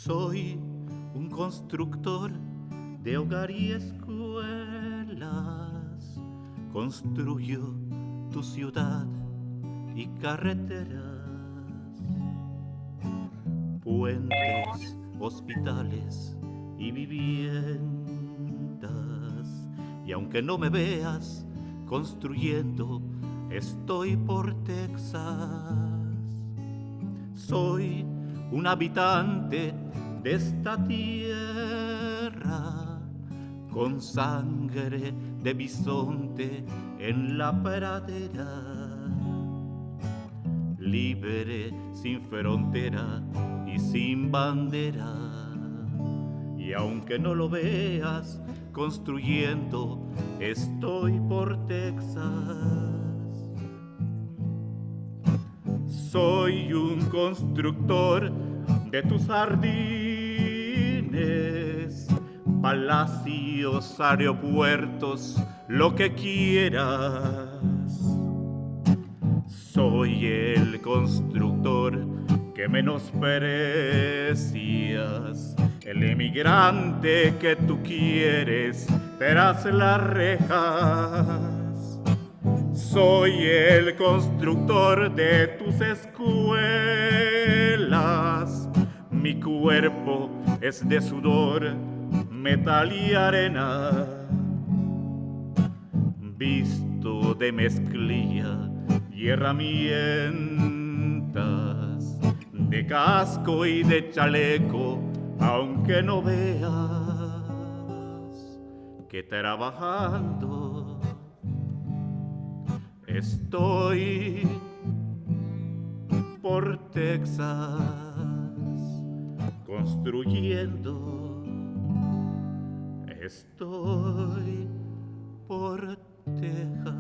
Soy un constructor de hogar y escuelas. Construyo tu ciudad y carreteras, puentes, hospitales y viviendas. Y aunque no me veas construyendo, estoy por Texas. Soy un habitante de esta tierra, con sangre de bisonte en la pradera, libre, sin frontera y sin bandera. Y aunque no lo veas construyendo, estoy por Texas. Soy un constructor de tus jardines, palacios, aeropuertos, lo que quieras. Soy el constructor que menosprecias, el emigrante que tú quieres tras las rejas. Soy el constructor de tus escuelas. Mi cuerpo es de sudor, metal y arena, visto de mezclilla y herramientas, de casco y de chaleco, aunque no veas que trabajando estoy por Texas, construyendo, estoy por Texas.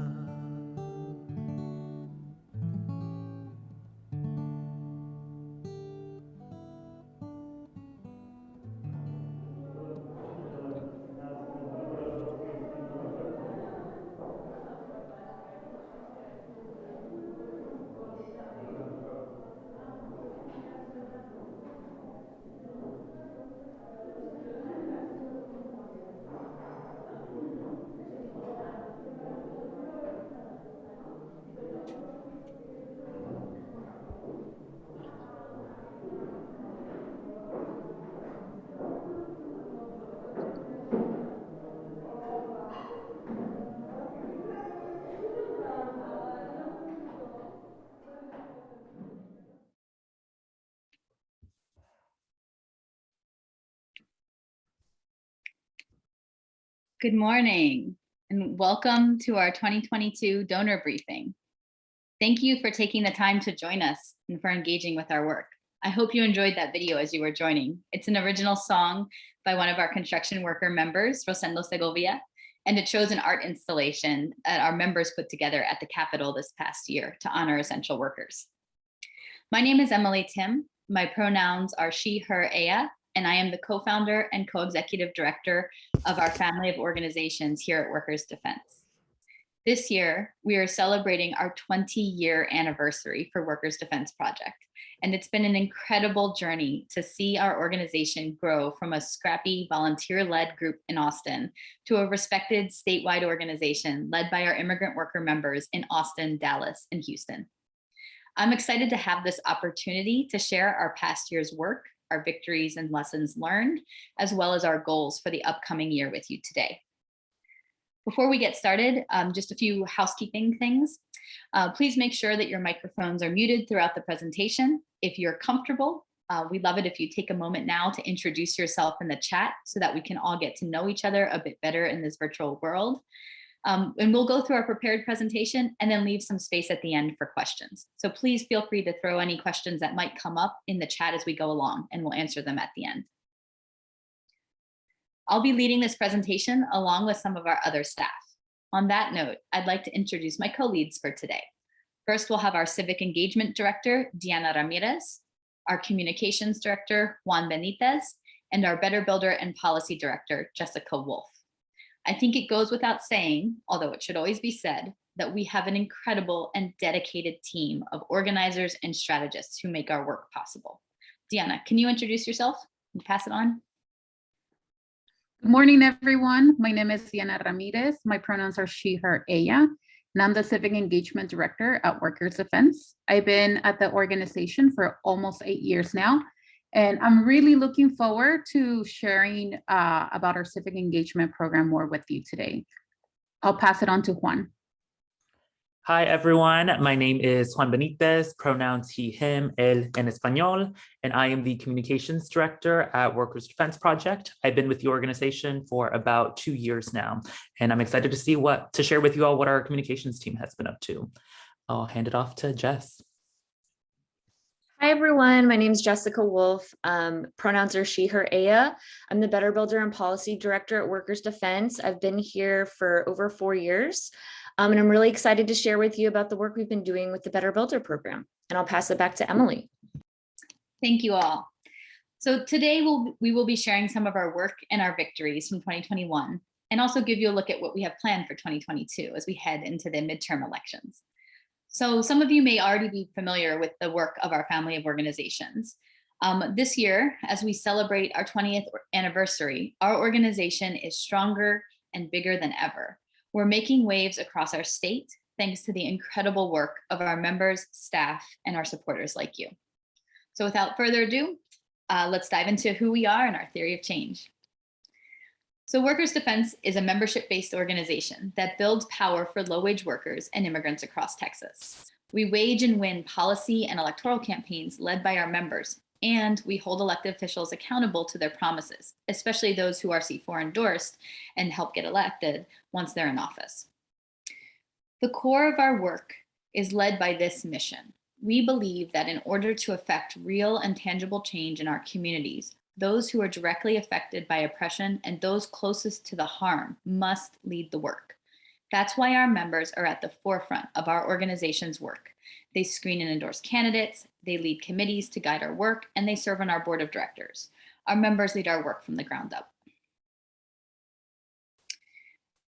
Good morning and welcome to our 2022 donor briefing. Thank you for taking the time to join us and for engaging with our work. I hope you enjoyed that video as you were joining. It's an original song by one of our construction worker members, Rosendo Segovia, and it shows an art installation that our members put together at the Capitol this past year to honor essential workers. My name is Emily Tim. My pronouns are she, her, ella, and I am the co-founder and co-executive director of our family of organizations here at Workers Defense. This year, we are celebrating our 20-year anniversary for Workers Defense Project, and it's been an incredible journey to see our organization grow from a scrappy volunteer-led group in Austin to a respected statewide organization led by our immigrant worker members in Austin, Dallas, and Houston. I'm excited to have this opportunity to share our past year's work, our victories and lessons learned, as well as our goals for the upcoming year with you today. Before we get started, just a few housekeeping things. Please make sure that your microphones are muted throughout the presentation. If you're comfortable, we'd love it if you take a moment now to introduce yourself in the chat so that we can all get to know each other a bit better in this virtual world. And we'll go through our prepared presentation and then leave some space at the end for questions. So please feel free to throw any questions that might come up in the chat as we go along, and we'll answer them at the end. I'll be leading this presentation along with some of our other staff. On that note, I'd like to introduce my co-leads for today. First, we'll have our Civic Engagement Director, Diana Ramirez, our Communications Director, Juan Benitez, and our Better Builder and Policy Director, Jessica Wolf. I think it goes without saying, although it should always be said, that we have an incredible and dedicated team of organizers and strategists who make our work possible. Diana, can you introduce yourself and pass it on? Good morning, everyone. My name is Diana Ramirez. My pronouns are she, her, ella, and I'm the Civic Engagement Director at Workers Defense. I've been at the organization for almost 8 years now, and I'm really looking forward to sharing about our civic engagement program more with you today. I'll pass it on to Juan. Hi, everyone. My name is Juan Benitez, pronouns he, him, él in Espanol, and I am the Communications Director at Workers Defense Project. I've been with the organization for about 2 years now, and I'm excited to see to share with you all what our communications team has been up to. I'll hand it off to Jess. Hi, everyone. My name is Jessica Wolf. Pronouns are she, her, ella. I'm the Better Builder and Policy Director at Workers Defense. I've been here for over 4 years. And I'm really excited to share with you about the work we've been doing with the Better Builder program. And I'll pass it back to Emily. Thank you all. So today we will be sharing some of our work and our victories from 2021, and also give you a look at what we have planned for 2022 as we head into the midterm elections. So some of you may already be familiar with the work of our family of organizations. This year, as we celebrate our 20th anniversary, our organization is stronger and bigger than ever. We're making waves across our state thanks to the incredible work of our members, staff, and our supporters like you. So without further ado, let's dive into who we are and our theory of change. So Workers Defense is a membership-based organization that builds power for low-wage workers and immigrants across Texas. We wage and win policy and electoral campaigns led by our members, and we hold elected officials accountable to their promises, especially those who are C4 endorsed and help get elected once they're in office. The core of our work is led by this mission. We believe that in order to effect real and tangible change in our communities, those who are directly affected by oppression and those closest to the harm must lead the work. That's why our members are at the forefront of our organization's work. They screen and endorse candidates, they lead committees to guide our work, and they serve on our board of directors. Our members lead our work from the ground up.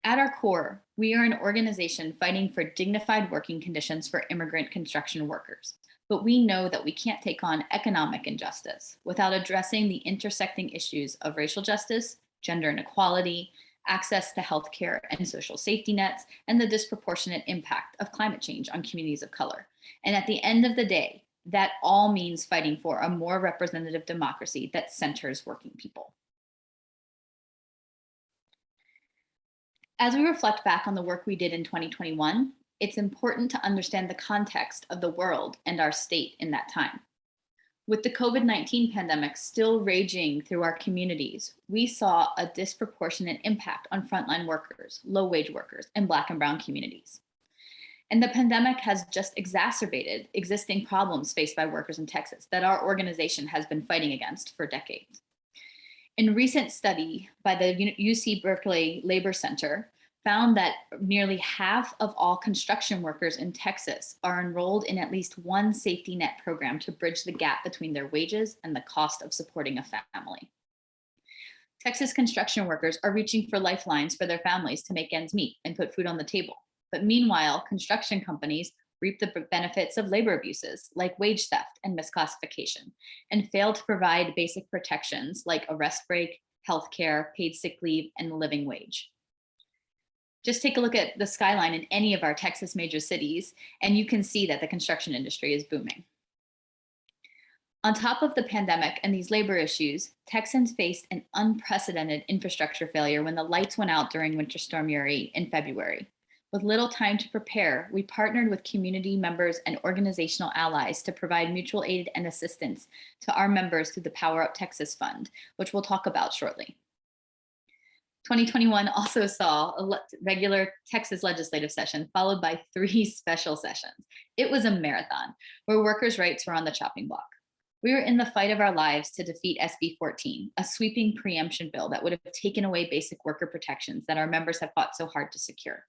At our core, we are an organization fighting for dignified working conditions for immigrant construction workers. But we know that we can't take on economic injustice without addressing the intersecting issues of racial justice, gender inequality, access to healthcare and social safety nets, and the disproportionate impact of climate change on communities of color. And at the end of the day, that all means fighting for a more representative democracy that centers working people. As we reflect back on the work we did in 2021, it's important to understand the context of the world and our state in that time. With the COVID-19 pandemic still raging through our communities, we saw a disproportionate impact on frontline workers, low-wage workers, and Black and Brown communities. And the pandemic has just exacerbated existing problems faced by workers in Texas that our organization has been fighting against for decades. In a recent study by the UC Berkeley Labor Center, found that nearly half of all construction workers in Texas are enrolled in at least one safety net program to bridge the gap between their wages and the cost of supporting a family. Texas construction workers are reaching for lifelines for their families to make ends meet and put food on the table. But meanwhile, construction companies reap the benefits of labor abuses like wage theft and misclassification, and fail to provide basic protections like a rest break, healthcare, paid sick leave, and a living wage. Just take a look at the skyline in any of our Texas major cities, and you can see that the construction industry is booming. On top of the pandemic and these labor issues, Texans faced an unprecedented infrastructure failure when the lights went out during Winter Storm Uri in February. With little time to prepare, we partnered with community members and organizational allies to provide mutual aid and assistance to our members through the Power Up Texas Fund, which we'll talk about shortly. 2021 also saw a regular Texas legislative session followed by 3 special sessions. It was a marathon where workers' rights were on the chopping block. We were in the fight of our lives to defeat SB 14, a sweeping preemption bill that would have taken away basic worker protections that our members have fought so hard to secure.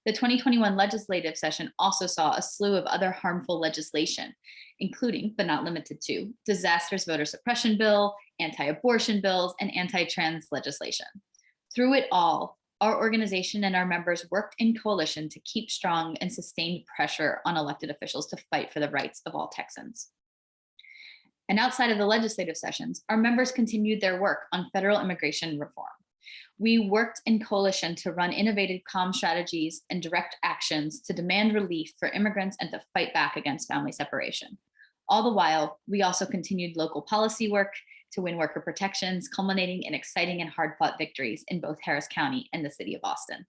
The 2021 legislative session also saw a slew of other harmful legislation, including, but not limited to, disastrous voter suppression bill, anti-abortion bills, and anti-trans legislation. Through it all, our organization and our members worked in coalition to keep strong and sustained pressure on elected officials to fight for the rights of all Texans. And outside of the legislative sessions, our members continued their work on federal immigration reform. We worked in coalition to run innovative comm strategies and direct actions to demand relief for immigrants and to fight back against family separation. All the while, we also continued local policy work to win worker protections, culminating in exciting and hard-fought victories in both Harris County and the city of Austin.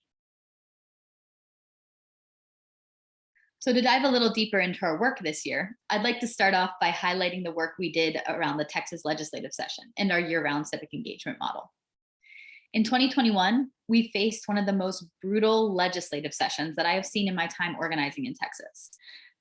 So to dive a little deeper into our work this year, I'd like to start off by highlighting the work we did around the Texas legislative session and our year-round civic engagement model. In 2021, we faced one of the most brutal legislative sessions that I have seen in my time organizing in Texas.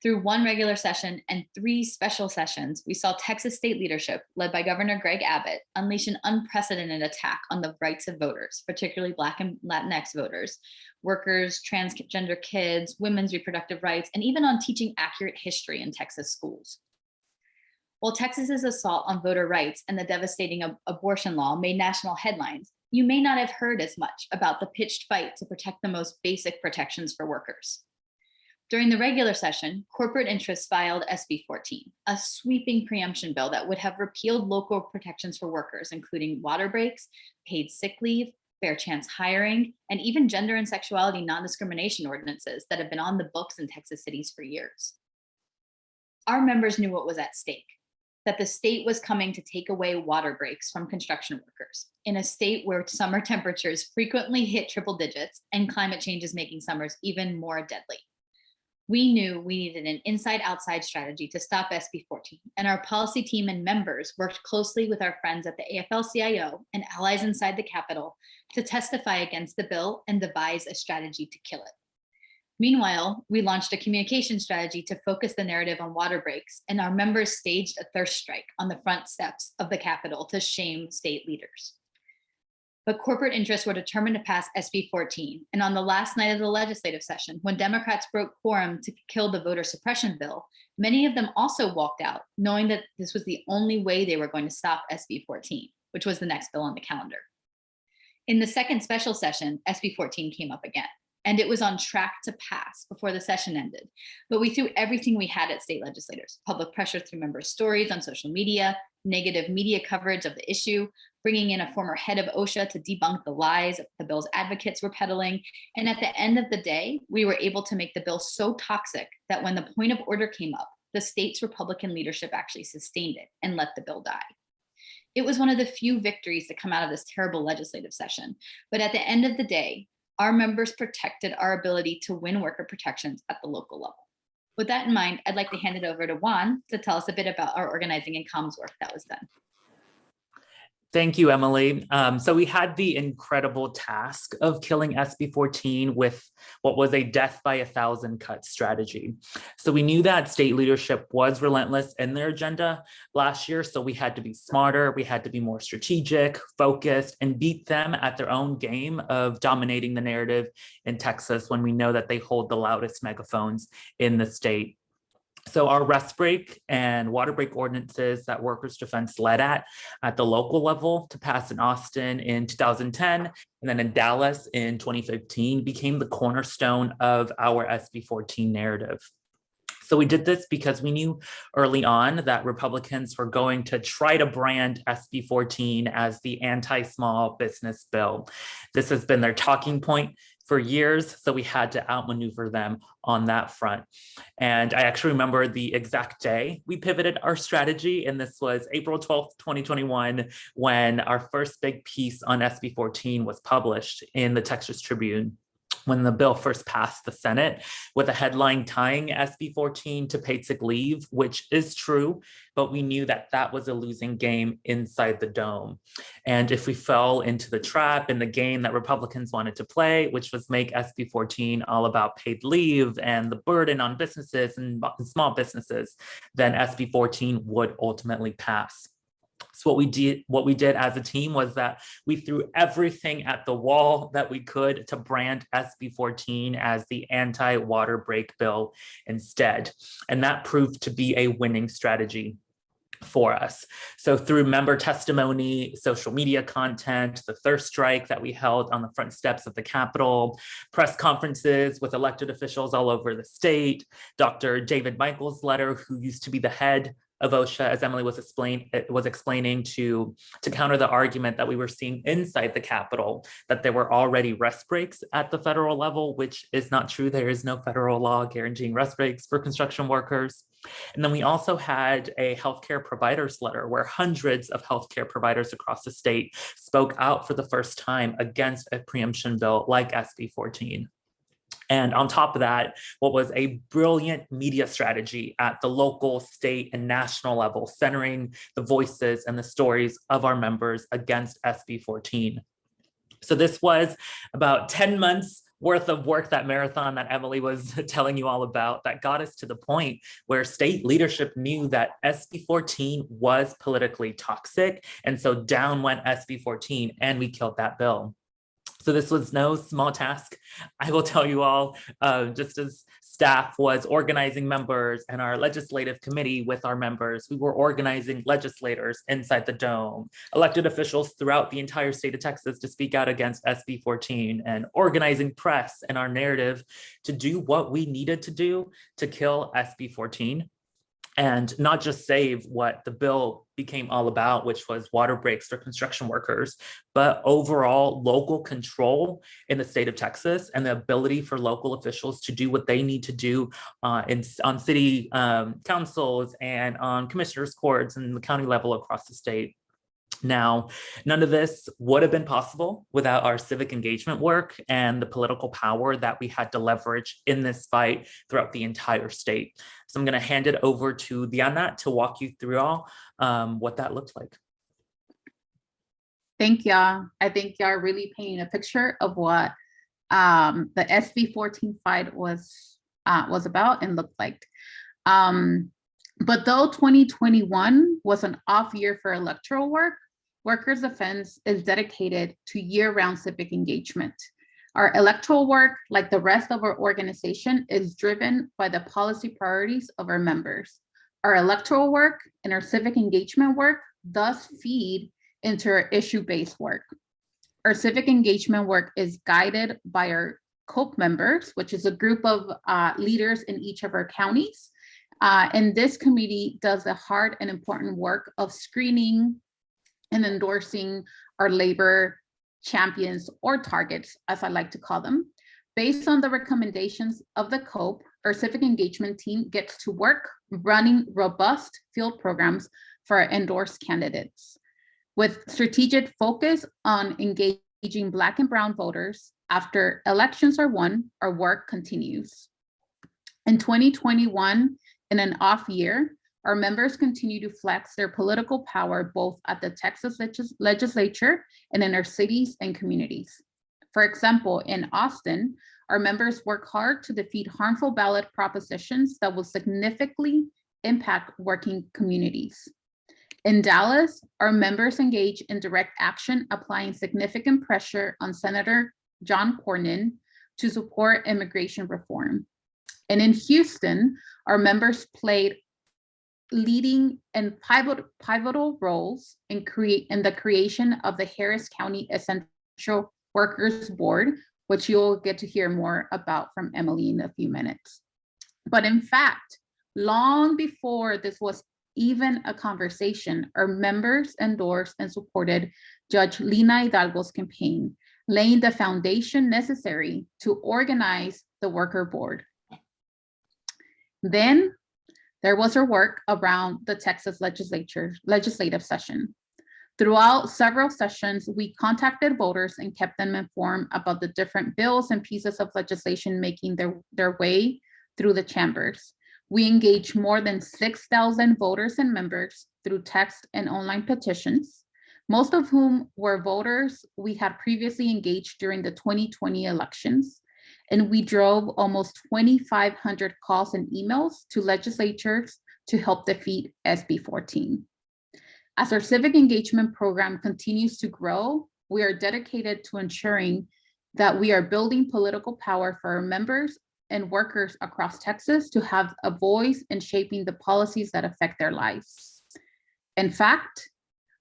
Through 1 regular session and 3 special sessions, we saw Texas state leadership, led by Governor Greg Abbott, unleash an unprecedented attack on the rights of voters, particularly Black and Latinx voters, workers, transgender kids, women's reproductive rights, and even on teaching accurate history in Texas schools. While Texas's assault on voter rights and the devastating abortion law made national headlines, you may not have heard as much about the pitched fight to protect the most basic protections for workers. During the regular session, corporate interests filed SB 14, a sweeping preemption bill that would have repealed local protections for workers, including water breaks, paid sick leave, fair chance hiring, and even gender and sexuality non-discrimination ordinances that have been on the books in Texas cities for years. Our members knew what was at stake, that the state was coming to take away water breaks from construction workers in a state where summer temperatures frequently hit triple digits and climate change is making summers even more deadly. We knew we needed an inside-outside strategy to stop SB 14, and our policy team and members worked closely with our friends at the AFL-CIO and allies inside the Capitol to testify against the bill and devise a strategy to kill it. Meanwhile, we launched a communication strategy to focus the narrative on water breaks, and our members staged a thirst strike on the front steps of the Capitol to shame state leaders. But corporate interests were determined to pass SB 14, and on the last night of the legislative session, when Democrats broke quorum to kill the voter suppression bill, many of them also walked out, knowing that this was the only way they were going to stop SB 14, which was the next bill on the calendar. In the second special session, SB 14 came up again, and it was on track to pass before the session ended. But we threw everything we had at state legislators: public pressure through member stories on social media, negative media coverage of the issue, bringing in a former head of OSHA to debunk the lies the bill's advocates were peddling. And at the end of the day, we were able to make the bill so toxic that when the point of order came up, the state's Republican leadership actually sustained it and let the bill die. It was one of the few victories to come out of this terrible legislative session. But at the end of the day, our members protected our ability to win worker protections at the local level. With that in mind, I'd like to hand it over to Juan to tell us a bit about our organizing and comms work that was done. Thank you, Emily. So we had the incredible task of killing SB 14 with what was a death by 1,000 cuts strategy. So we knew that state leadership was relentless in their agenda last year. So we had to be smarter, we had to be more strategic, focused, and beat them at their own game of dominating the narrative in Texas when we know that they hold the loudest megaphones in the state. So our rest break and water break ordinances that Workers Defense led at the local level to pass in Austin in 2010 and then in Dallas in 2015 became the cornerstone of our SB 14 narrative. So we did this because we knew early on that Republicans were going to try to brand SB 14 as the anti-small business bill. This has been their talking point for years, so we had to outmaneuver them on that front. And I actually remember the exact day we pivoted our strategy, and this was April 12th, 2021, when our first big piece on SB 14 was published in the Texas Tribune, when the bill first passed the Senate, with a headline tying SB 14 to paid sick leave, which is true, but we knew that that was a losing game inside the dome. And if we fell into the trap in the game that Republicans wanted to play, which was make SB 14 all about paid leave and the burden on businesses and small businesses, then SB 14 would ultimately pass. So what we did as a team was that we threw everything at the wall that we could to brand SB 14 as the anti-water break bill instead. And that proved to be a winning strategy for us. So through member testimony, social media content, the thirst strike that we held on the front steps of the Capitol, press conferences with elected officials all over the state, Dr. David Michael's letter, who used to be the head of OSHA, as Emily was explaining, to counter the argument that we were seeing inside the Capitol, that there were already rest breaks at the federal level, which is not true. There is no federal law guaranteeing rest breaks for construction workers. And then we also had a healthcare providers letter where hundreds of healthcare providers across the state spoke out for the first time against a preemption bill like SB 14. And on top of that, what was a brilliant media strategy at the local, state, and national level, centering the voices and the stories of our members against SB 14. So this was about 10 months worth of work, that marathon that Emily was telling you all about, that got us to the point where state leadership knew that SB 14 was politically toxic. And so down went SB 14 and we killed that bill. So this was no small task. I will tell you all, just as staff was organizing members and our legislative committee with our members, we were organizing legislators inside the dome, elected officials throughout the entire state of Texas to speak out against SB 14, and organizing press and our narrative to do what we needed to do to kill SB 14. And not just save what the bill became all about, which was water breaks for construction workers, but overall local control in the state of Texas and the ability for local officials to do what they need to do on city councils and on commissioners' courts and the county level across the state. Now, none of this would have been possible without our civic engagement work and the political power that we had to leverage in this fight throughout the entire state. So I'm going to hand it over to Diana to walk you through all what that looks like. Thank y'all. I think y'all are really painting a picture of what the SB 14 fight was about and looked like. But though 2021 was an off year for electoral work, Workers Defense is dedicated to year-round civic engagement. Our electoral work, like the rest of our organization, is driven by the policy priorities of our members. Our electoral work and our civic engagement work thus feed into our issue-based work. Our civic engagement work is guided by our COPE members, which is a group of leaders in each of our counties. And this committee does the hard and important work of screening and endorsing our labor champions, or targets, as I like to call them. Based on the recommendations of the COPE, our civic engagement team gets to work running robust field programs for our endorsed candidates. With strategic focus on engaging Black and Brown voters, after elections are won, our work continues. In 2021, in an off year, our members continue to flex their political power both at the Texas legislature and in our cities and communities. For example, in Austin, our members work hard to defeat harmful ballot propositions that will significantly impact working communities. In Dallas, our members engage in direct action, applying significant pressure on Senator John Cornyn to support immigration reform. And in Houston, our members played leading and pivotal roles in the creation of the Harris County Essential Workers Board, which you'll get to hear more about from Emily in a few minutes. But in fact, long before this was even a conversation, our members endorsed and supported Judge Lina Hidalgo's campaign laying the foundation necessary to organize the worker board. Then there was our work around the Texas legislative session. Throughout several sessions, we contacted voters and kept them informed about the different bills and pieces of legislation making their way through the chambers. We engaged more than 6,000 voters and members through text and online petitions, most of whom were voters we had previously engaged during the 2020 elections. And we drove almost 2,500 calls and emails to legislatures to help defeat SB 14. As our civic engagement program continues to grow, we are dedicated to ensuring that we are building political power for our members and workers across Texas to have a voice in shaping the policies that affect their lives. In fact,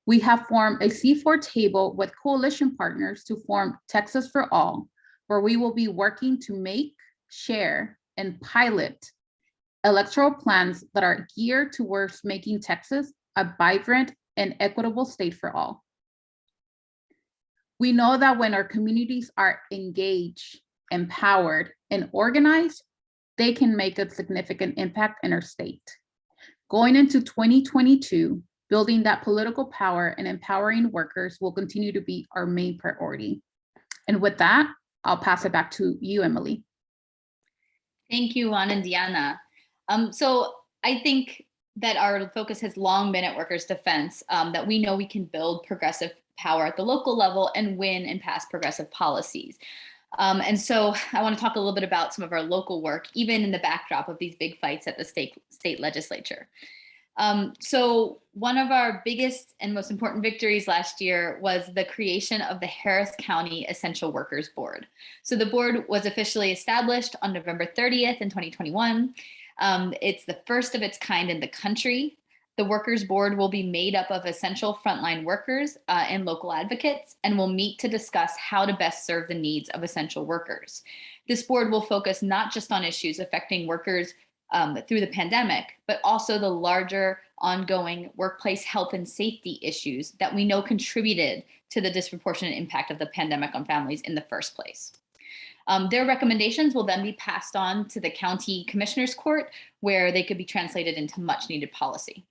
we have formed a C4 table with coalition partners to form Texas for All, where we will be working to make, share, and pilot electoral plans that are geared towards making Texas a vibrant and equitable state for all. We know that when our communities are engaged, empowered, and organized, they can make a significant impact in our state. Going into 2022, building that political power and empowering workers will continue to be our main priority. And with that, I'll pass it back to you, Emily. Thank you, Juan and Diana. So I think that our focus has long been at workers' defense, that we know we can build progressive power at the local level and win and pass progressive policies. And so I want to talk a little bit about some of our local work, even in the backdrop of these big fights at the state legislature. So one of our biggest and most important victories last year was the creation of the Harris County Essential Workers Board. So the board was officially established on November 30th in 2021. It's the first of its kind in the country. The Workers Board will be made up of essential frontline workers and local advocates, and will meet to discuss how to best serve the needs of essential workers. This board will focus not just on issues affecting workers through the pandemic, but also the larger ongoing workplace health and safety issues that we know contributed to the disproportionate impact of the pandemic on families in the first place. Their recommendations will then be passed on to the County Commissioners Court, where they could be translated into much needed policy.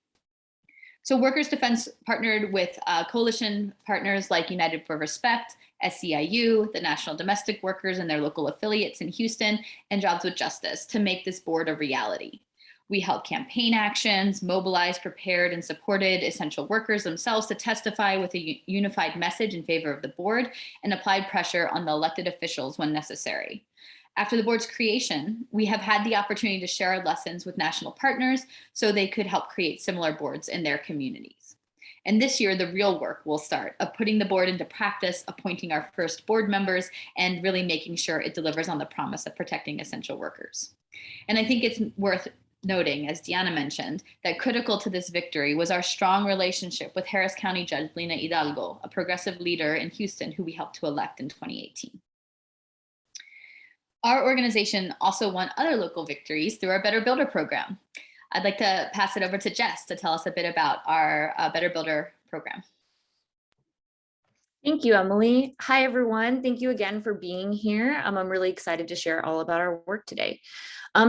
So Workers Defense partnered with coalition partners like United for Respect, SEIU, the National Domestic Workers and their local affiliates in Houston, and Jobs with Justice to make this board a reality. We held campaign actions, mobilized, prepared, and supported essential workers themselves to testify with a unified message in favor of the board, and applied pressure on the elected officials when necessary. After the board's creation, we have had the opportunity to share our lessons with national partners so they could help create similar boards in their communities. And this year, the real work will start of putting the board into practice, appointing our first board members, and really making sure it delivers on the promise of protecting essential workers. And I think it's worth noting, as Diana mentioned, that critical to this victory was our strong relationship with Harris County Judge Lina Hidalgo, a progressive leader in Houston who we helped to elect in 2018. Our organization also won other local victories through our Better Builder program. I'd like to pass it over to Jess to tell us a bit about our Better Builder program. Thank you, Emily. Hi, everyone. Thank you again for being here. I'm really excited to share all about our work today.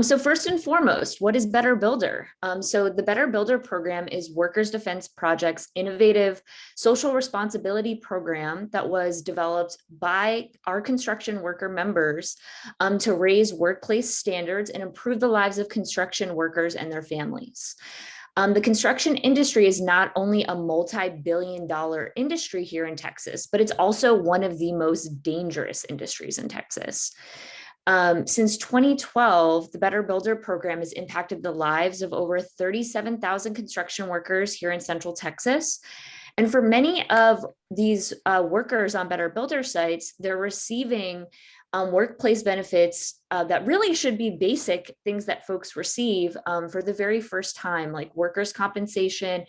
So first and foremost, what is Better Builder? So the Better Builder program is Workers Defense Project's innovative social responsibility program that was developed by our construction worker members to raise workplace standards and improve the lives of construction workers and their families. The construction industry is not only a multi-billion-dollar industry here in Texas, but it's also one of the most dangerous industries in Texas. Since 2012, the Better Builder program has impacted the lives of over 37,000 construction workers here in Central Texas. And for many of these workers on Better Builder sites, they're receiving workplace benefits that really should be basic things that folks receive for the very first time, like workers' compensation,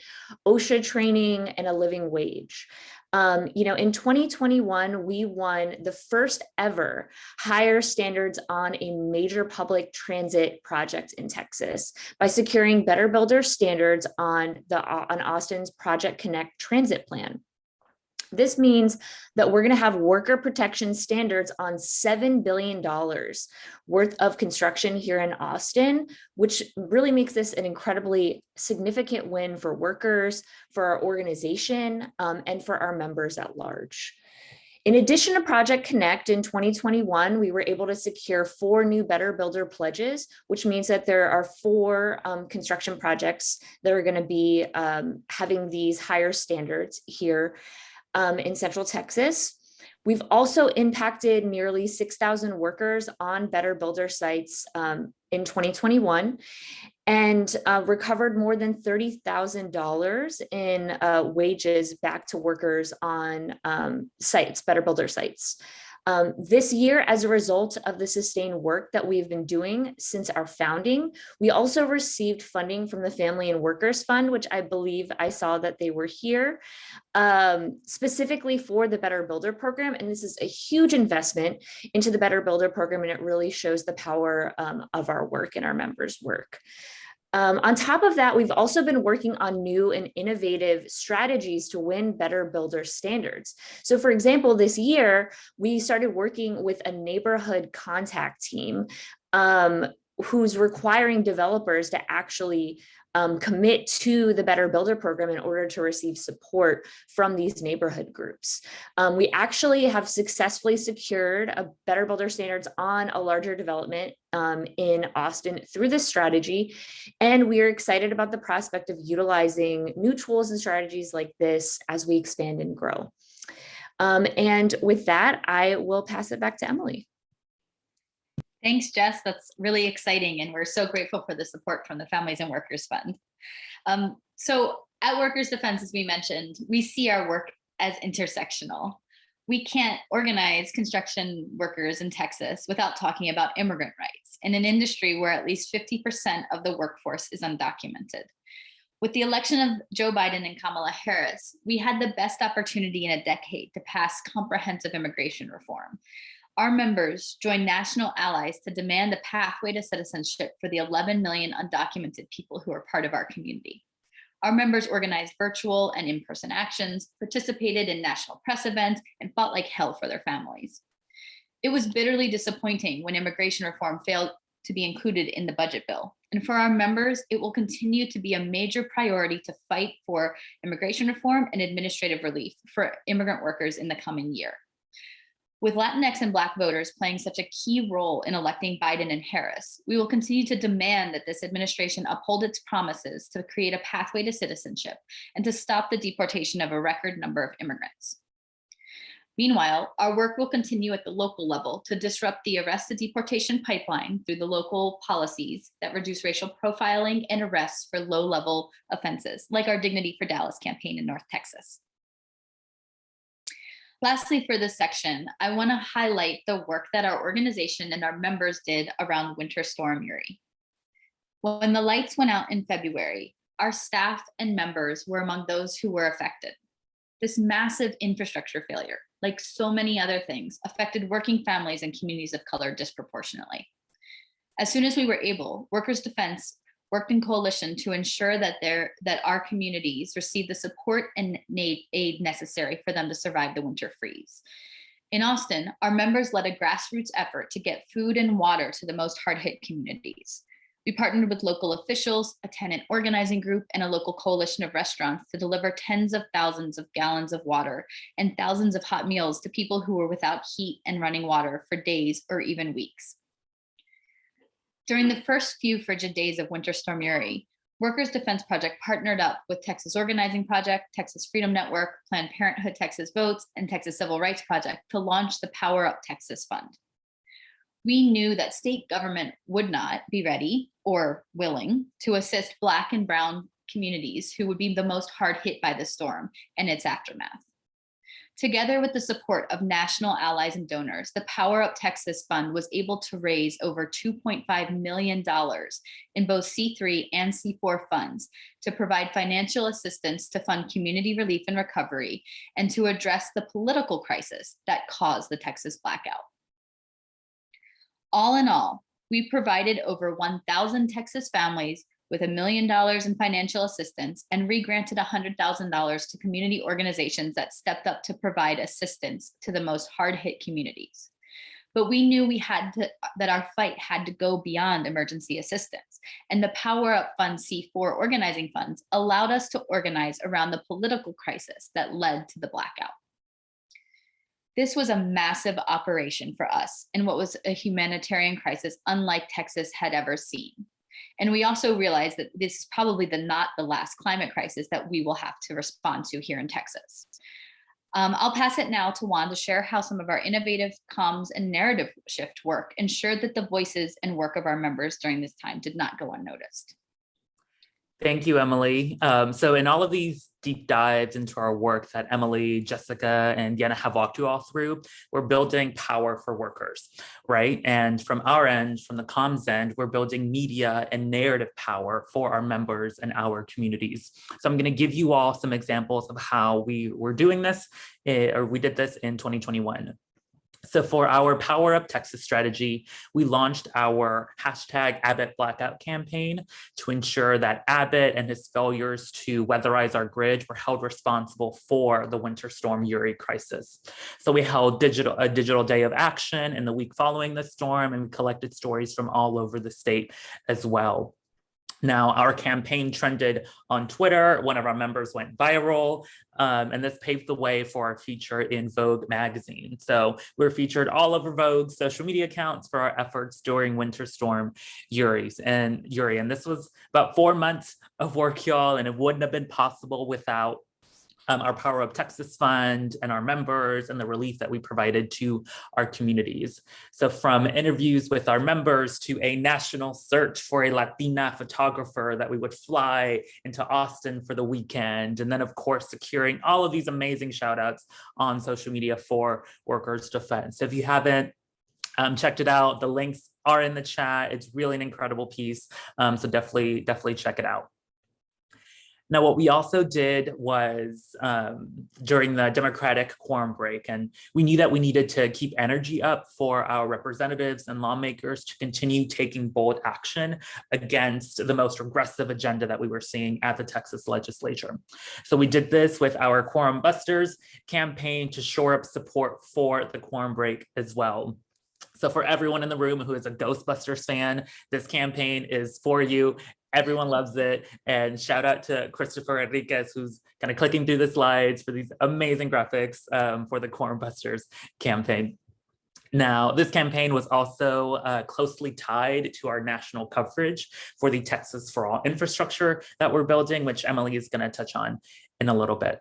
OSHA training, and a living wage. In 2021, we won the first ever higher standards on a major public transit project in Texas by securing Better Builder standards on Austin's Project Connect transit plan. This means that we're going to have worker protection standards on $7 billion worth of construction here in Austin, which really makes this an incredibly significant win for workers, for our organization, and for our members at large. In addition to Project Connect in 2021, we were able to secure 4 new Better Builder pledges, which means that there are 4 construction projects that are going to be having these higher standards here in Central Texas. We've also impacted nearly 6,000 workers on Better Builder sites in 2021 and recovered more than $30,000 in wages back to workers on sites, Better Builder sites. This year, as a result of the sustained work that we've been doing since our founding, we also received funding from the Family and Workers Fund, which I believe I saw that they were here, specifically for the Better Builder program. And this is a huge investment into the Better Builder program, and it really shows the power of our work and our members' work. On top of that, we've also been working on new and innovative strategies to win Better Builder standards. So for example, this year, we started working with a neighborhood contact team who's requiring developers to actually commit to the Better Builder program in order to receive support from these neighborhood groups. We actually have successfully secured a Better Builder standards on a larger development in Austin through this strategy. And we are excited about the prospect of utilizing new tools and strategies like this as we expand and grow. And with that, I will pass it back to Emily. Thanks, Jess. That's really exciting. And we're so grateful for the support from the Families and Workers Fund. So at Workers Defense, as we mentioned, we see our work as intersectional. We can't organize construction workers in Texas without talking about immigrant rights in an industry where at least 50% of the workforce is undocumented. With the election of Joe Biden and Kamala Harris, we had the best opportunity in a decade to pass comprehensive immigration reform. Our members joined national allies to demand a pathway to citizenship for the 11 million undocumented people who are part of our community. Our members organized virtual and in-person actions, participated in national press events, and fought like hell for their families. It was bitterly disappointing when immigration reform failed to be included in the budget bill. And for our members, it will continue to be a major priority to fight for immigration reform and administrative relief for immigrant workers in the coming year. With Latinx and Black voters playing such a key role in electing Biden and Harris, we will continue to demand that this administration uphold its promises to create a pathway to citizenship and to stop the deportation of a record number of immigrants. Meanwhile, our work will continue at the local level to disrupt the arrest to deportation pipeline through the local policies that reduce racial profiling and arrests for low-level offenses, like our Dignity for Dallas campaign in North Texas. Lastly, for this section, I want to highlight the work that our organization and our members did around Winter Storm Uri. When the lights went out in February, our staff and members were among those who were affected. This massive infrastructure failure, like so many other things, affected working families and communities of color disproportionately. As soon as we were able, Workers Defense worked in coalition to ensure that our communities receive the support and aid necessary for them to survive the winter freeze. In Austin, our members led a grassroots effort to get food and water to the most hard-hit communities. We partnered with local officials, a tenant organizing group, and a local coalition of restaurants to deliver tens of thousands of gallons of water and thousands of hot meals to people who were without heat and running water for days or even weeks. During the first few frigid days of Winter Storm Uri, Workers Defense Project partnered up with Texas Organizing Project, Texas Freedom Network, Planned Parenthood Texas Votes, and Texas Civil Rights Project to launch the Power Up Texas Fund. We knew that state government would not be ready or willing to assist Black and Brown communities who would be the most hard hit by the storm and its aftermath. Together with the support of national allies and donors, the Power Up Texas Fund was able to raise over $2.5 million in both C3 and C4 funds to provide financial assistance to fund community relief and recovery and to address the political crisis that caused the Texas blackout. All in all, we provided over 1,000 Texas families with $1 million in financial assistance and re-granted $100,000 to community organizations that stepped up to provide assistance to the most hard-hit communities. But we knew that our fight had to go beyond emergency assistance. And the Power Up Fund C4 organizing funds allowed us to organize around the political crisis that led to the blackout. This was a massive operation for us in what was a humanitarian crisis unlike Texas had ever seen. And we also realized that this is probably not the last climate crisis that we will have to respond to here in Texas. I'll pass it now to Juan to share how some of our innovative comms and narrative shift work ensured that the voices and work of our members during this time did not go unnoticed. Thank you, Emily. So in all of these deep dives into our work that Emily, Jessica, and Yana have walked you all through, we're building power for workers, right? And from our end, from the comms end, we're building media and narrative power for our members and our communities. So I'm going to give you all some examples of how we were doing this, or we did this in 2021. So for our Power Up Texas strategy, we launched our #Abbott Blackout campaign to ensure that Abbott and his failures to weatherize our grid were held responsible for the Winter Storm Uri crisis. So we held a digital day of action in the week following the storm, and we collected stories from all over the state as well. Now, our campaign trended on Twitter. One of our members went viral, and this paved the way for our feature in Vogue magazine. So we're featured all over Vogue's social media accounts for our efforts during Winter Storm Uri. And this was about 4 months of work, y'all, and it wouldn't have been possible without our Power Up Texas Fund and our members and the relief that we provided to our communities. So from interviews with our members to a national search for a Latina photographer that we would fly into Austin for the weekend. And then of course, securing all of these amazing shout outs on social media for Workers Defense. So if you haven't checked it out, the links are in the chat. It's really an incredible piece. So definitely check it out. Now, what we also did was during the Democratic quorum break, and we knew that we needed to keep energy up for our representatives and lawmakers to continue taking bold action against the most regressive agenda that we were seeing at the Texas legislature. So we did this with our Quorum Busters campaign to shore up support for the quorum break as well. So for everyone in the room who is a Ghostbusters fan, this campaign is for you. Everyone loves it. And shout out to Christopher Enriquez, who's kind of clicking through the slides for these amazing graphics for the Quorum Busters campaign. Now, this campaign was also closely tied to our national coverage for the Texas for All infrastructure that we're building, which Emily is going to touch on in a little bit.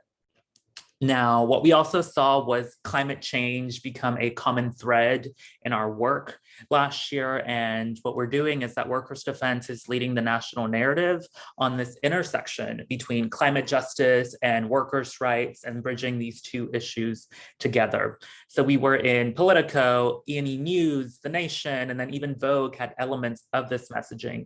Now, what we also saw was climate change become a common thread in our work last year. And what we're doing is that Workers Defense is leading the national narrative on this intersection between climate justice and workers' rights and bridging these two issues together. So we were in Politico, E&E News, The Nation, and then even Vogue had elements of this messaging.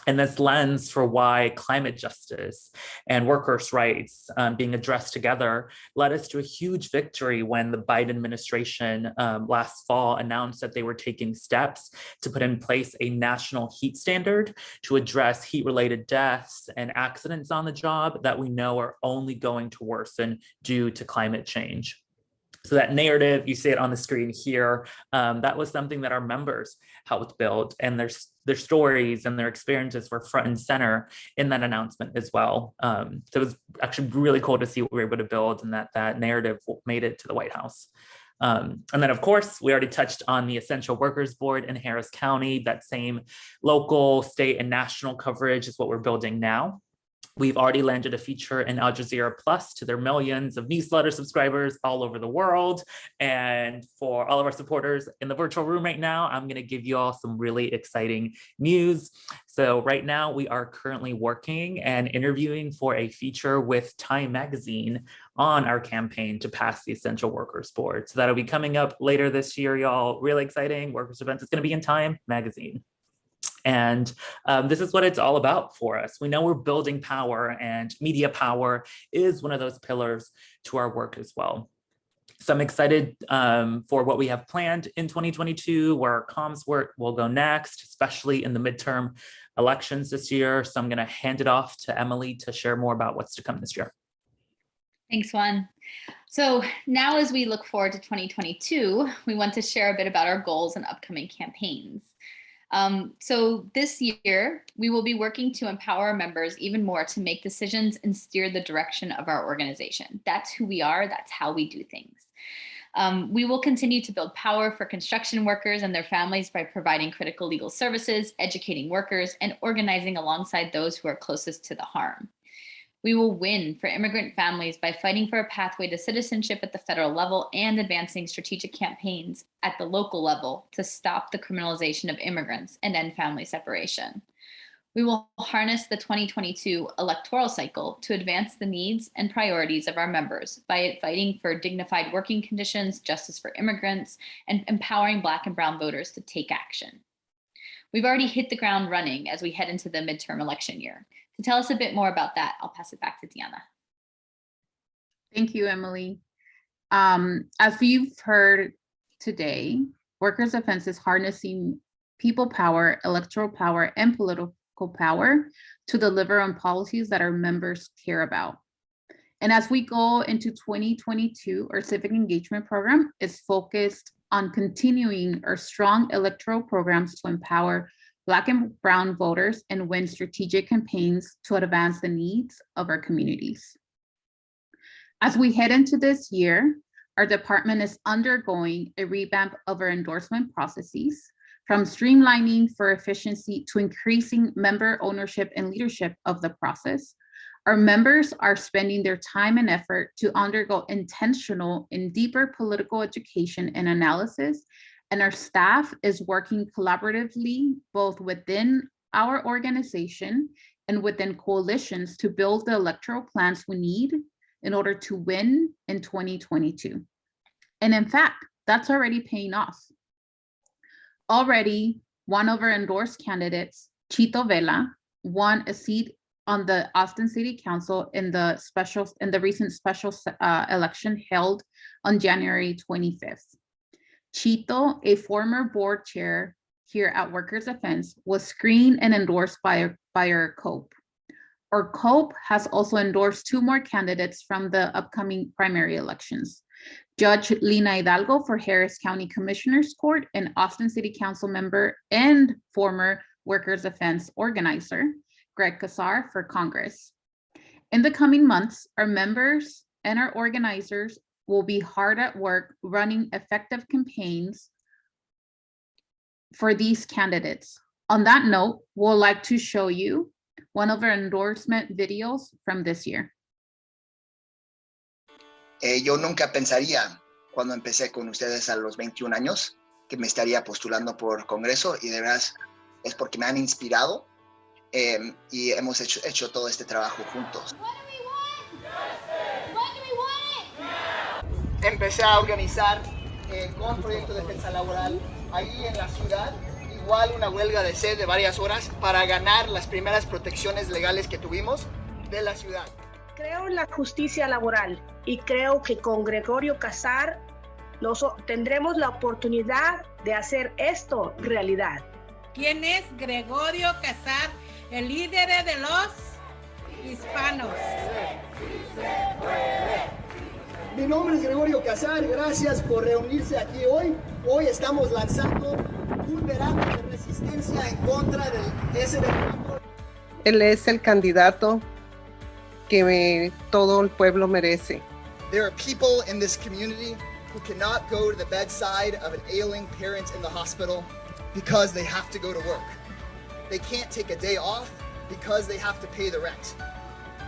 And this lens for why climate justice and workers' rights being addressed together led us to a huge victory when the Biden administration last fall announced that they were taking steps to put in place a national heat standard to address heat-related deaths and accidents on the job that we know are only going to worsen due to climate change. So that narrative, you see it on the screen here, that was something that our members helped build, and their stories and their experiences were front and center in that announcement as well. So it was actually really cool to see what we were able to build and that narrative made it to the White House. And then of course, we already touched on the Essential Workers Board in Harris County. That same local, state, and national coverage is what we're building now. We've already landed a feature in Al Jazeera Plus to their millions of newsletter subscribers all over the world. And for all of our supporters in the virtual room right now, I'm going to give you all some really exciting news. So right now we are currently working and interviewing for a feature with Time Magazine on our campaign to pass the Essential Workers Board. So that'll be coming up later this year, y'all. Really exciting. Workers Events is going to be in Time Magazine. And this is what it's all about for us. We know we're building power, and media power is one of those pillars to our work as well. So I'm excited for what we have planned in 2022, where our comms work will go next, especially in the midterm elections this year. So I'm going to hand it off to Emily to share more about what's to come this year. Thanks, Juan. So now as we look forward to 2022, we want to share a bit about our goals and upcoming campaigns. So this year, we will be working to empower our members even more to make decisions and steer the direction of our organization. That's who we are. That's how we do things. We will continue to build power for construction workers and their families by providing critical legal services, educating workers, and organizing alongside those who are closest to the harm. We will win for immigrant families by fighting for a pathway to citizenship at the federal level and advancing strategic campaigns at the local level to stop the criminalization of immigrants and end family separation. We will harness the 2022 electoral cycle to advance the needs and priorities of our members by fighting for dignified working conditions, justice for immigrants, and empowering Black and Brown voters to take action. We've already hit the ground running as we head into the midterm election year. To tell us a bit more about that, I'll pass it back to Diana. Thank you, Emily. As we've heard today, Workers' Defense is harnessing people power, electoral power, and political power to deliver on policies that our members care about. And as we go into 2022, our civic engagement program is focused on continuing our strong electoral programs to empower Black and Brown voters and win strategic campaigns to advance the needs of our communities. As we head into this year, our department is undergoing a revamp of our endorsement processes, from streamlining for efficiency to increasing member ownership and leadership of the process. Our members are spending their time and effort to undergo intentional and deeper political education and analysis, and our staff is working collaboratively both within our organization and within coalitions to build the electoral plans we need in order to win in 2022. And in fact, that's already paying off. Already, one of our endorsed candidates, Chito Vela, won a seat on the Austin City Council in the recent special election held on January 25th. Chito, a former board chair here at Workers' Defense, was screened and endorsed by our COPE. Our COPE has also endorsed 2 more candidates from the upcoming primary elections. Judge Lina Hidalgo for Harris County Commissioner's Court and Austin City Council member and former Workers' Defense organizer, Greg Casar for Congress. In the coming months, our members and our organizers will be hard at work running effective campaigns for these candidates. On that note, we'd like to show you one of our endorsement videos from this year. Yo nunca pensaría, cuando empecé con ustedes a los 21 años, que me estaría postulando por Congreso, y de verdad es porque me han inspirado y hemos hecho todo este trabajo juntos. Empecé a organizar con Proyecto de Defensa Laboral ahí en la ciudad, igual una huelga de sed de varias horas para ganar las primeras protecciones legales que tuvimos de la ciudad. Creo en la justicia laboral y creo que con Gregorio Casar tendremos la oportunidad de hacer esto realidad. ¿Quién es Gregorio Casar, el líder de los hispanos? Mi nombre es Gregorio Casar, gracias por reunirse aquí hoy. Hoy estamos lanzando un verano de resistencia en contra de ese delito. Él es el candidato que todo el pueblo merece. There are people in this community who cannot go to the bedside of an ailing parent in the hospital because they have to go to work. They can't take a day off because they have to pay the rent.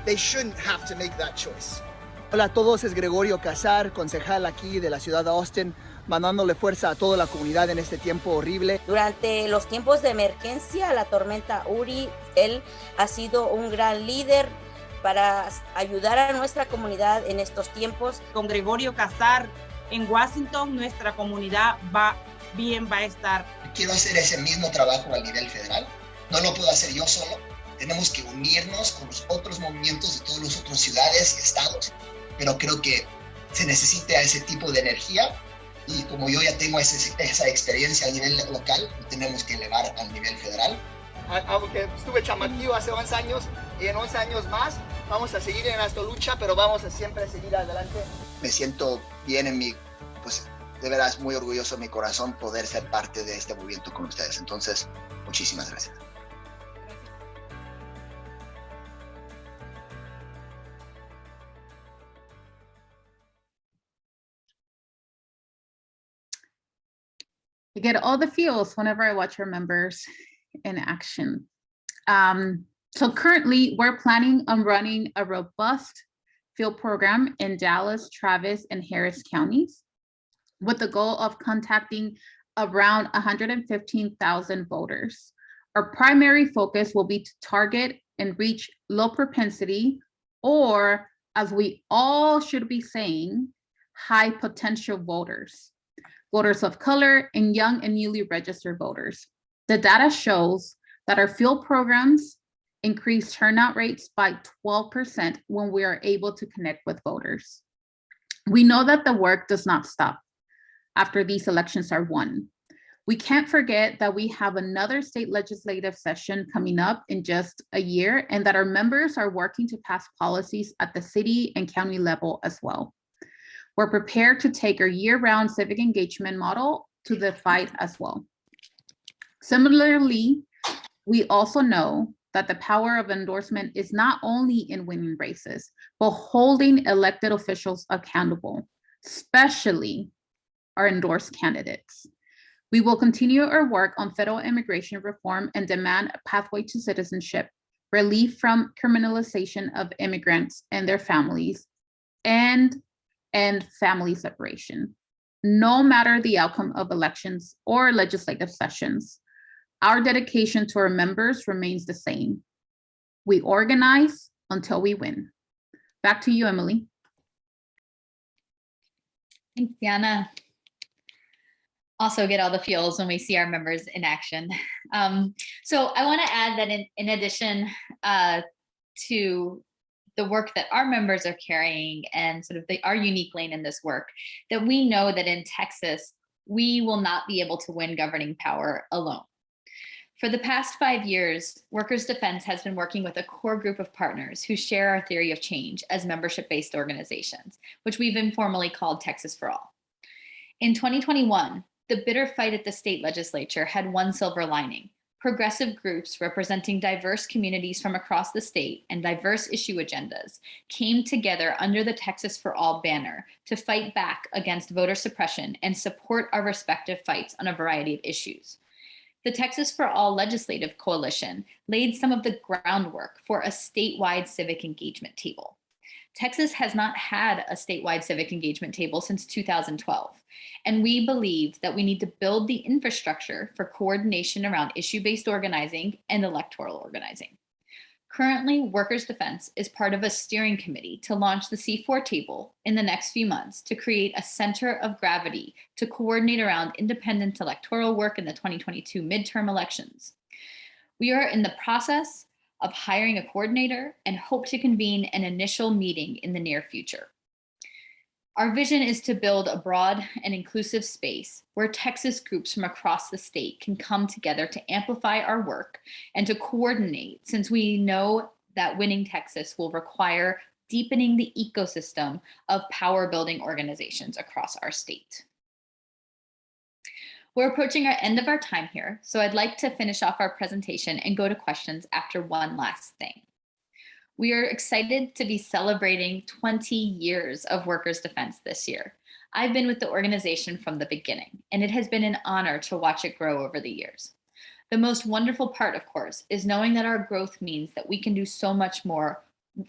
They shouldn't have to make that choice. Hola a todos, es Gregorio Casar, concejal aquí de la ciudad de Austin, mandándole fuerza a toda la comunidad en este tiempo horrible. Durante los tiempos de emergencia, la tormenta Uri, él ha sido un gran líder para ayudar a nuestra comunidad en estos tiempos. Con Gregorio Casar en Washington, nuestra comunidad va a estar. Quiero hacer ese mismo trabajo a nivel federal. No lo puedo hacer yo solo. Tenemos que unirnos con los otros movimientos de todas las otras ciudades y estados. Pero creo que se necesita ese tipo de energía y como yo ya tengo esa experiencia a nivel local, tenemos que elevar al nivel federal. Aunque estuve chamaquillo hace 11 años y en 11 años más vamos a seguir en esta lucha, pero vamos a siempre seguir adelante. Me siento bien en mi, pues de veras muy orgulloso en mi corazón poder ser parte de este movimiento con ustedes. Entonces, muchísimas gracias. I get all the feels whenever I watch our members in action. So currently we're planning on running a robust field program in Dallas, Travis, and Harris counties with the goal of contacting around 115,000 voters. Our primary focus will be to target and reach low propensity, or as we all should be saying, high potential voters, voters of color, and young and newly registered voters. The data shows that our field programs increase turnout rates by 12% when we are able to connect with voters. We know that the work does not stop after these elections are won. We can't forget that we have another state legislative session coming up in just a year, and that our members are working to pass policies at the city and county level as well. We're prepared to take our year-round civic engagement model to the fight as well. Similarly, we also know that the power of endorsement is not only in winning races, but holding elected officials accountable, especially our endorsed candidates. We will continue our work on federal immigration reform and demand a pathway to citizenship, relief from criminalization of immigrants and their families, and family separation. No matter the outcome of elections or legislative sessions, our dedication to our members remains the same. We organize until we win. Back to you, Emily. Thanks, Diana. Also get all the feels when we see our members in action. So I want to add that in addition to the work that our members are carrying and sort of our unique lane in this work, that we know that in Texas, we will not be able to win governing power alone. For the past 5 years, Workers' Defense has been working with a core group of partners who share our theory of change as membership-based organizations, which we've informally called Texas for All. In 2021, the bitter fight at the state legislature had one silver lining. Progressive groups representing diverse communities from across the state and diverse issue agendas came together under the Texas for All banner to fight back against voter suppression and support our respective fights on a variety of issues. The Texas for All Legislative Coalition laid some of the groundwork for a statewide civic engagement table. Texas has not had a statewide civic engagement table since 2012, and we believe that we need to build the infrastructure for coordination around issue-based organizing and electoral organizing. Currently, Workers' Defense is part of a steering committee to launch the C4 table in the next few months to create a center of gravity to coordinate around independent electoral work in the 2022 midterm elections. We are in the process of hiring a coordinator and hope to convene an initial meeting in the near future. Our vision is to build a broad and inclusive space where Texas groups from across the state can come together to amplify our work and to coordinate, since we know that winning Texas will require deepening the ecosystem of power building organizations across our state. We're approaching our end of our time here, so I'd like to finish off our presentation and go to questions after one last thing. We are excited to be celebrating 20 years of Workers' Defense this year. I've been with the organization from the beginning, and it has been an honor to watch it grow over the years. The most wonderful part, of course, is knowing that our growth means that we can do so much more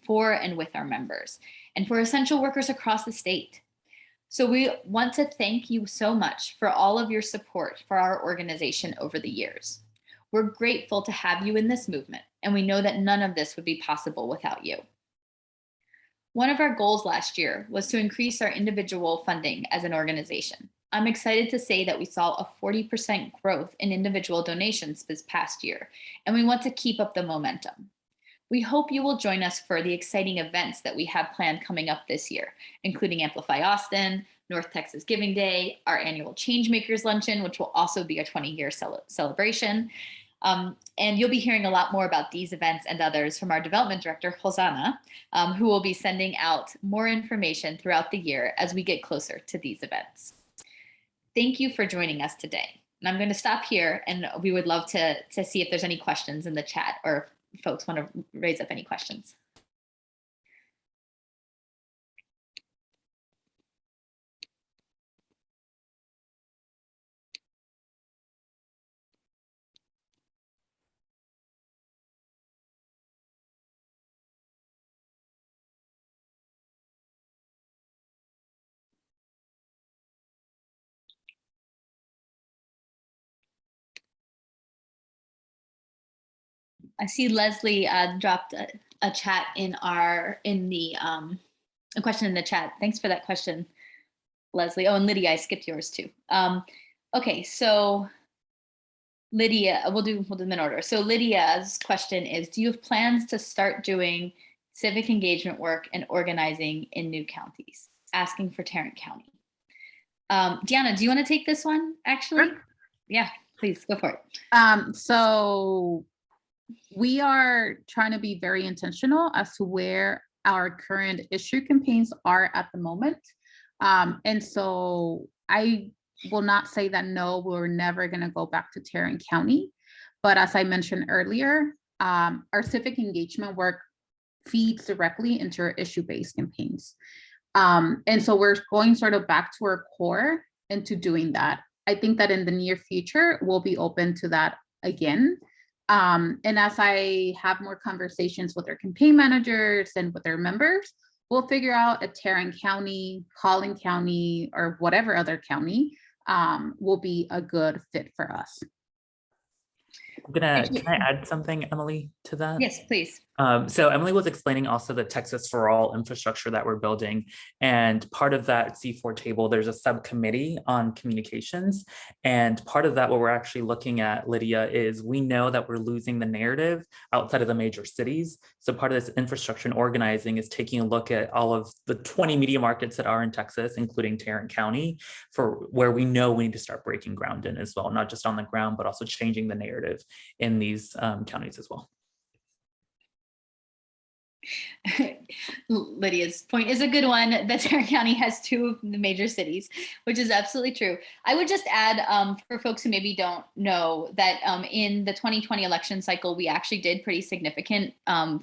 for and with our members and for essential workers across the state. So we want to thank you so much for all of your support for our organization over the years. We're grateful to have you in this movement, and we know that none of this would be possible without you. One of our goals last year was to increase our individual funding as an organization. I'm excited to say that we saw a 40% growth in individual donations this past year, and we want to keep up the momentum. We hope you will join us for the exciting events that we have planned coming up this year, including Amplify Austin, North Texas Giving Day, our annual Changemakers Luncheon, which will also be a 20-year celebration. And you'll be hearing a lot more about these events and others from our development director, Hosanna, who will be sending out more information throughout the year as we get closer to these events. Thank you for joining us today. And I'm going to stop here, and we would love to see if there's any questions in the chat, or if folks want to raise up any questions. I see Leslie dropped a chat a question in the chat. Thanks for that question, Leslie. Oh, and Lydia, I skipped yours too. Okay, so Lydia, we'll do them in order. So Lydia's question is, do you have plans to start doing civic engagement work and organizing in new counties? Asking for Tarrant County. Deanna, do you want to take this one, actually? Sure. Yeah, please go for it. So we are trying to be very intentional as to where our current issue campaigns are at the moment. And so I will not say that no, we're never going to go back to Tarrant County. But as I mentioned earlier, our civic engagement work feeds directly into our issue-based campaigns. And so we're going sort of back to our core into doing that. I think that in the near future, we'll be open to that again. And as I have more conversations with our campaign managers and with their members, we'll figure out a Tarrant County, Collin County, or whatever other county will be a good fit for us. Can I add something, Emily, to that? Yes, please. So Emily was explaining also the Texas for All infrastructure that we're building. And part of that C4 table, there's a subcommittee on communications. And part of that, what we're actually looking at, Lydia, is we know that we're losing the narrative outside of the major cities. So part of this infrastructure and organizing is taking a look at all of the 20 media markets that are in Texas, including Tarrant County, for where we know we need to start breaking ground in as well, not just on the ground, but also changing the narrative in these counties as well. Lydia's point is a good one, that Tarrant County has two of the major cities, which is absolutely true. I would just add, for folks who maybe don't know, that in the 2020 election cycle, we actually did pretty significant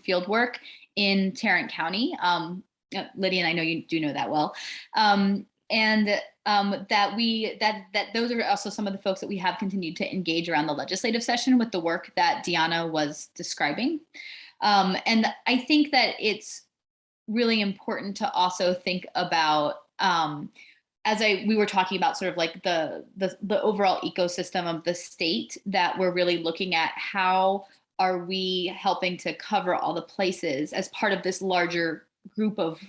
field work in Tarrant County. Lydia and I know you do know that well. And that those are also some of the folks that we have continued to engage around the legislative session with the work that Deanna was describing. And I think that it's really important to also think about, we were talking about sort of like the overall ecosystem of the state, that we're really looking at how are we helping to cover all the places as part of this larger group of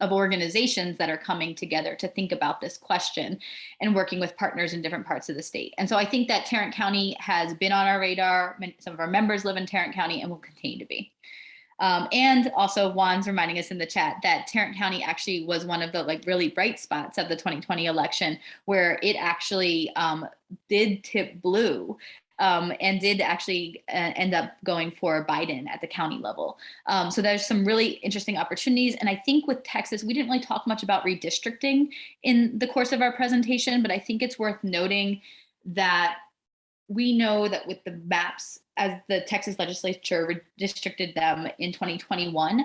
organizations that are coming together to think about this question and working with partners in different parts of the state. And so I think that Tarrant County has been on our radar. Some of our members live in Tarrant County and will continue to be. And also Juan's reminding us in the chat that Tarrant County actually was one of the really bright spots of the 2020 election, where it actually did tip blue. And did actually end up going for Biden at the county level. So there's some really interesting opportunities. And I think with Texas, we didn't really talk much about redistricting in the course of our presentation, but I think it's worth noting that we know that with the maps, as the Texas legislature redistricted them in 2021,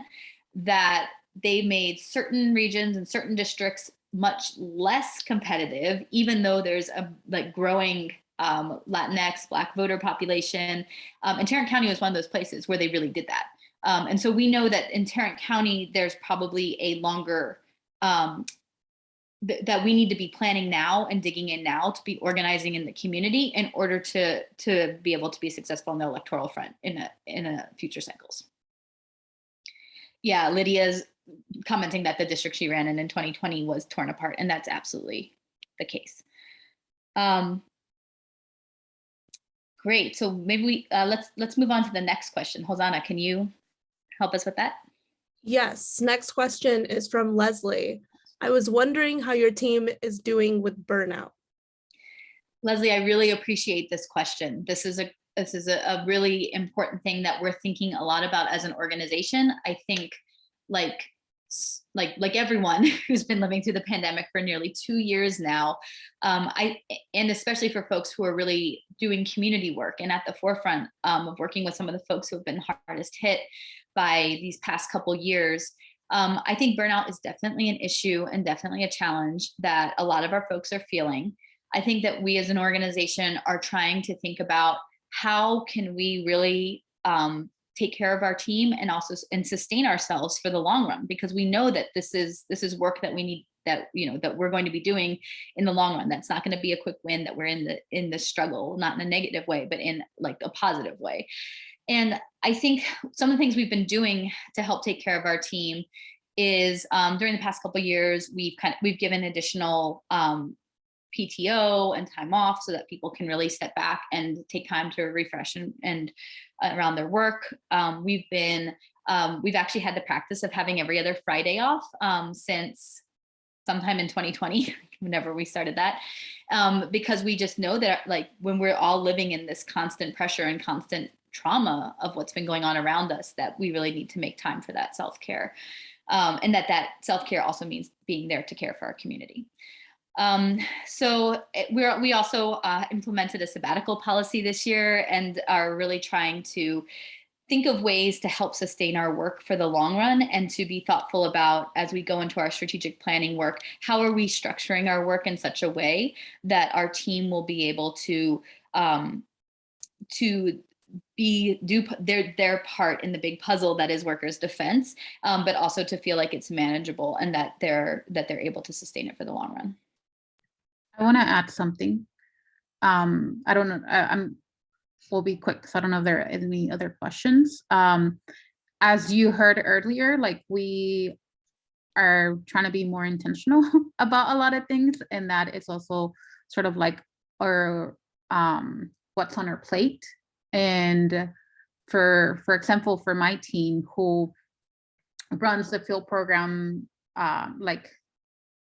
that they made certain regions and certain districts much less competitive, even though there's a growing Latinx, Black voter population. And Tarrant County was one of those places where they really did that. And so we know that in Tarrant County, there's probably a longer, that we need to be planning now and digging in now to be organizing in the community in order to be able to be successful on the electoral front in a future cycles. Yeah, Lydia's commenting that the district she ran in 2020 was torn apart, and that's absolutely the case. Great. So maybe we let's move on to the next question. Hosanna, can you help us with that? Yes, next question is from Leslie. I was wondering how your team is doing with burnout. Leslie, I really appreciate this question. This is a really important thing that we're thinking a lot about as an organization. I think like everyone who's been living through the pandemic for nearly 2 years now, and especially for folks who are really doing community work and at the forefront of working with some of the folks who have been hardest hit by these past couple years, I think burnout is definitely an issue and definitely a challenge that a lot of our folks are feeling. I think that we as an organization are trying to think about how can we really take care of our team and also sustain ourselves for the long run, because we know that this is work that we need, that that we're going to be doing in the long run. That's not going to be a quick win, that we're in the struggle, not in a negative way, but in like a positive way. And I think some of the things we've been doing to help take care of our team is during the past couple of years, we've given additional PTO and time off so that people can really step back and take time to refresh and around their work. We've actually had the practice of having every other Friday off since sometime in 2020, whenever we started that, because we just know that like when we're all living in this constant pressure and constant trauma of what's been going on around us, that we really need to make time for that self-care. And that self-care also means being there to care for our community. So we also implemented a sabbatical policy this year and are really trying to think of ways to help sustain our work for the long run, and to be thoughtful about, as we go into our strategic planning work, how are we structuring our work in such a way that our team will be able to do their part in the big puzzle that is workers' defense, but also to feel like it's manageable and that they're able to sustain it for the long run. I want to add something. I don't know. We'll be quick because I don't know if there are any other questions. As you heard earlier, like we are trying to be more intentional about a lot of things, and that it's also sort of like our what's on our plate. And for example, for my team who runs the field program like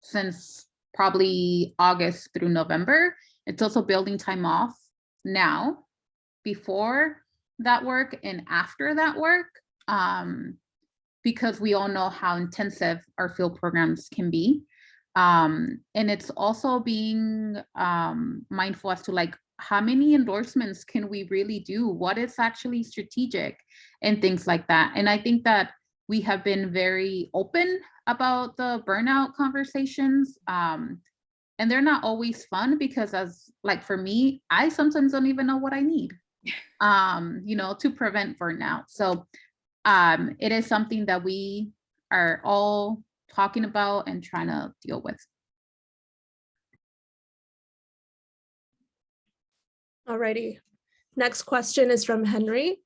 since probably August through November, it's also building time off now before that work and after that work, because we all know how intensive our field programs can be. And it's also being mindful as to like, how many endorsements can we really do? What is actually strategic and things like that. And I think that we have been very open about the burnout conversations. And they're not always fun because, as like for me, I sometimes don't even know what I need, to prevent burnout. So it is something that we are all talking about and trying to deal with. Alrighty. Next question is from Henry.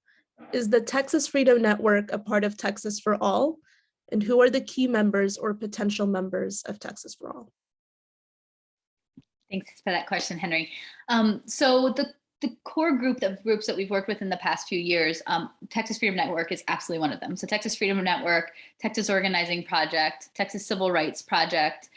Is the Texas Freedom Network a part of Texas for All? And who are the key members or potential members of Texas for All? Thanks for that question, Henry. So the core groups that we've worked with in the past few years, Texas Freedom Network is absolutely one of them. So Texas Freedom Network, Texas Organizing Project, Texas Civil Rights Project,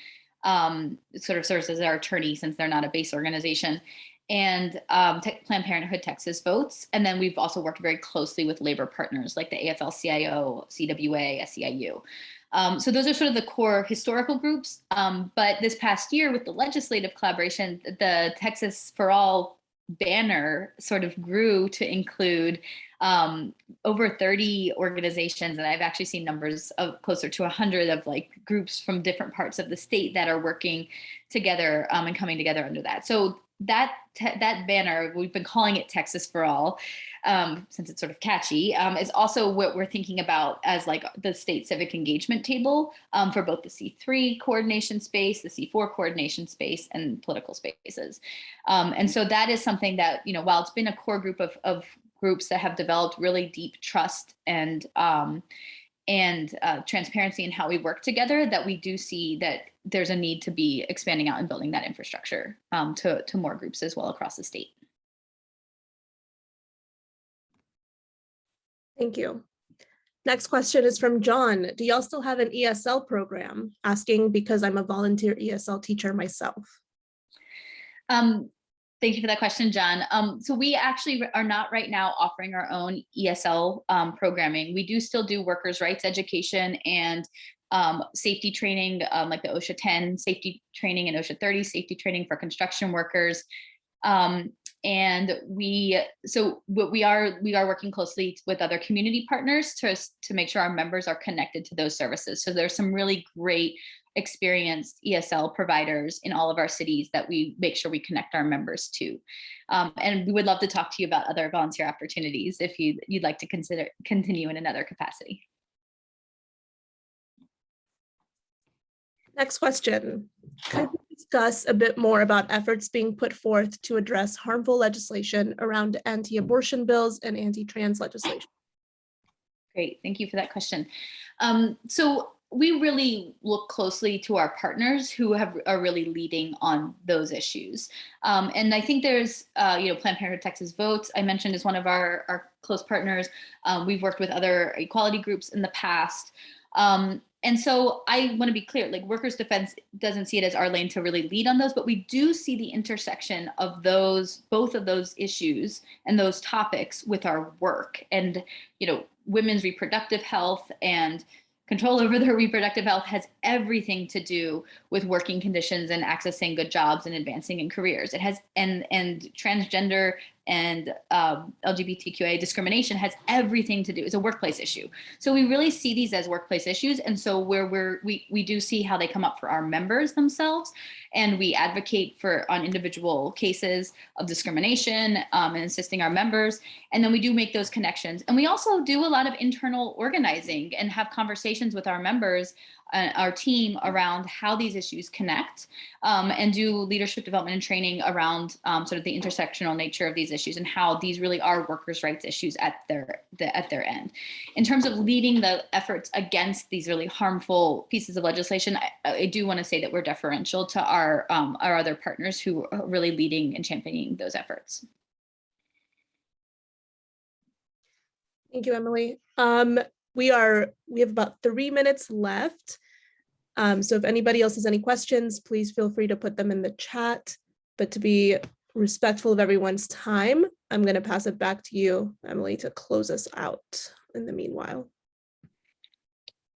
sort of serves as our attorney since they're not a base organization, and Planned Parenthood Texas Votes. And then we've also worked very closely with labor partners like the AFL-CIO, CWA, SEIU. So those are sort of the core historical groups. But this past year with the legislative collaboration, the Texas for All banner sort of grew to include over 30 organizations. And I've actually seen numbers of closer to 100 of like groups from different parts of the state that are working together and coming together under that. So that banner, we've been calling it Texas for All, since it's sort of catchy, is also what we're thinking about as like the state civic engagement table for both the C3 coordination space, the C4 coordination space, and political spaces. And so that is something that, while it's been a core group of groups that have developed really deep trust and transparency in how we work together, that we do see that there's a need to be expanding out and building that infrastructure to more groups as well across the state. Thank you. Next question is from John. Do y'all still have an ESL program? Asking because I'm a volunteer ESL teacher myself. Thank you for that question, John. So we actually are not right now offering our own ESL programming. We do still do workers' rights education and safety training, like the OSHA 10 safety training and OSHA 30 safety training for construction workers. And we are working closely with other community partners to make sure our members are connected to those services. So there's some really great experienced ESL providers in all of our cities that we make sure we connect our members to. And we would love to talk to you about other volunteer opportunities if you'd like to continue in another capacity. Next question. Could you discuss a bit more about efforts being put forth to address harmful legislation around anti-abortion bills and anti-trans legislation? Great, thank you for that question. So we really look closely to our partners who are really leading on those issues. And I think there's, Planned Parenthood Texas Votes, I mentioned, is one of our close partners. We've worked with other equality groups in the past. And so I want to be clear, like Workers Defense doesn't see it as our lane to really lead on those, but we do see the intersection of both of those issues and those topics with our work. And, women's reproductive health and control over their reproductive health has everything to do with working conditions and accessing good jobs and advancing in careers. It has, and transgender and LGBTQIA discrimination has everything to do, it's a workplace issue. So we really see these as workplace issues. And so we do see how they come up for our members themselves. And we advocate on individual cases of discrimination and assisting our members. And then we do make those connections. And we also do a lot of internal organizing and have conversations with our members, our team, around how these issues connect, and do leadership development and training around sort of the intersectional nature of these issues and how these really are workers' rights issues at their end. In terms of leading the efforts against these really harmful pieces of legislation, I do want to say that we're deferential to our other partners who are really leading and championing those efforts. Thank you, Emily. We have about 3 minutes left. So if anybody else has any questions, please feel free to put them in the chat. But to be respectful of everyone's time, I'm going to pass it back to you, Emily, to close us out in the meanwhile.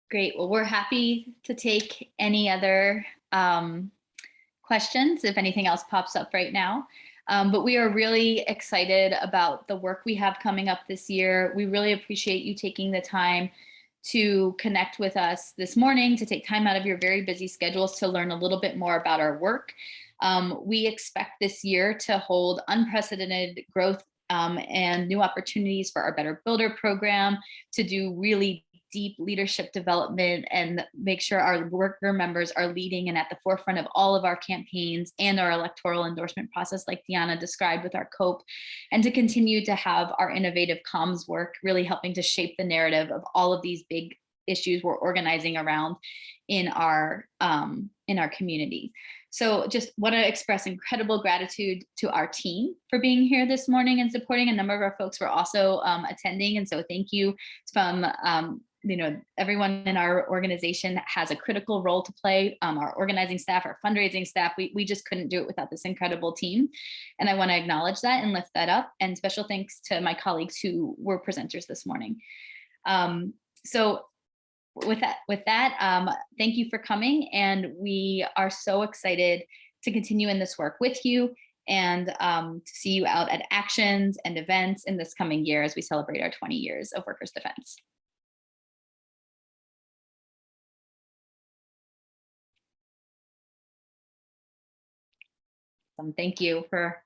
Great. Well, we're happy to take any other questions if anything else pops up right now. But we are really excited about the work we have coming up this year. We really appreciate you taking the time to connect with us this morning, to take time out of your very busy schedules to learn a little bit more about our work. We expect this year to hold unprecedented growth and new opportunities for our Better Builder program, to do really deep leadership development and make sure our worker members are leading and at the forefront of all of our campaigns and our electoral endorsement process, like Deanna described with our COPE, and to continue to have our innovative comms work really helping to shape the narrative of all of these big issues we're organizing around in our community. So just want to express incredible gratitude to our team for being here this morning and supporting. A number of our folks were also attending, and so thank you from everyone in our organization has a critical role to play. Our organizing staff, our fundraising staff, we just couldn't do it without this incredible team. And I want to acknowledge that and lift that up. And special thanks to my colleagues who were presenters this morning. So with that, thank you for coming. And we are so excited to continue in this work with you and to see you out at actions and events in this coming year as we celebrate our 20 years of Workers Defense. Thank you for